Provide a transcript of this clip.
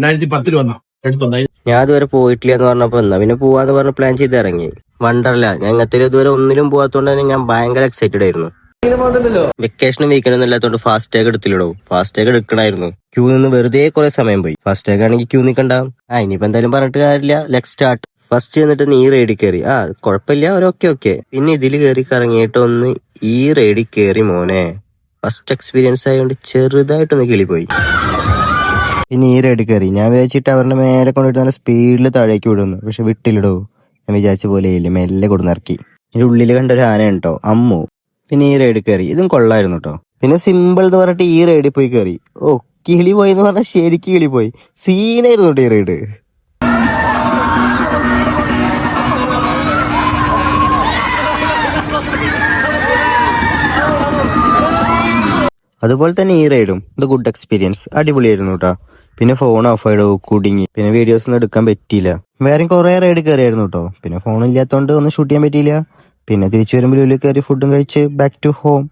2010 വന്നോ എടുത്തുണ്ടായി. ഞാൻ ഇതുവരെ പോയിട്ടില്ല എന്ന് പറഞ്ഞപ്പോ എന്നാ പിന്നെ പോവാന്ന് പറഞ്ഞ് പ്ലാൻ ചെയ്ത് ഇറങ്ങി. വണ്ടർല ഞാൻ ഇങ്ങനത്തെ ഇതുവരെ ഒന്നിലും പോവാത്തോണ്ട് തന്നെ ഞാൻ ഭയങ്കര എക്സൈറ്റഡ് ആയിരുന്നു. വെക്കേഷനും വീക്കെൻഡൊന്നും ഇല്ലാത്തോണ്ട് ഫാസ്റ്റ് ടാഗ് എടുത്തില്ലടോ. ഫാസ്റ്റ് ടാഗ് എടുക്കണായിരുന്നു. ക്യൂ നിന്ന് വെറുതെ കുറെ സമയം പോയി. ഫാസ്റ്റ് ടാഗ് ആണെങ്കിൽ ക്യൂ നിൽക്കണ്ട. ഇനിയിപ്പോ എന്തായാലും പറഞ്ഞിട്ട് കാര്യമില്ല. Let start. ഫസ്റ്റ് ചെന്നിട്ട് ഈ റൈഡിൽ കയറി. കുഴപ്പമില്ല, ഓക്കെ. പിന്നെ ഇതിൽ കയറി കറങ്ങിയിട്ട് ഒന്ന് ഈ റൈഡിൽ കയറി മോനെ. ഫസ്റ്റ് എക്സ്പീരിയൻസ് ആയതുകൊണ്ട് ചെറുതായിട്ടൊന്ന് കിളിപ്പോയി. പിന്നെ ഈ റൈഡിൽ കയറി. ഞാൻ വിചാരിച്ചിട്ട് അവരുടെ മേലെ കൊണ്ടിട്ട് നല്ല സ്പീഡിൽ താഴേക്ക് വിടുന്നു. പക്ഷെ വിട്ടില്ലടോ. ഞാൻ വിചാരിച്ച പോലെ ഇല്ല, മെല്ലെ കൊടുന്നിറക്കി. ഇതിന്റെ ഉള്ളിൽ കണ്ട ഒരു ആന കേട്ടോ, അമ്മു. പിന്നെ ഈ റൈഡിൽ കയറി. ഇതും കൊള്ളായിരുന്നു കേട്ടോ. പിന്നെ സിമ്പിൾ എന്ന് പറഞ്ഞിട്ട് ഈ റൈഡിൽ പോയി കയറി. കിളി പോയി എന്ന് പറഞ്ഞാൽ ശരിക്കും കിളി പോയി. സീനായിരുന്നു കേട്ടോ ഈ റൈഡ്. അതുപോലെ തന്നെ ഈ റൈഡും ഇത് ഗുഡ് എക്സ്പീരിയൻസ്, അടിപൊളിയായിരുന്നു കേട്ടോ. പിന്നെ ഫോൺ ഓഫ് ആയിടോ, കുടുങ്ങി. പിന്നെ വീഡിയോസ് ഒന്നും എടുക്കാൻ പറ്റിയില്ല. വേറെയും കുറെ റൈഡ് കയറിയായിരുന്നു കേട്ടോ. പിന്നെ ഫോൺ ഇല്ലാത്തതുകൊണ്ട് ഒന്നും ഷൂട്ട് ചെയ്യാൻ പറ്റിയില്ല. പിന്നെ തിരിച്ചു വരുമ്പോൾ ഉള്ളിൽ കയറി ഫുഡും കഴിച്ച് ബാക്ക് ടു ഹോം.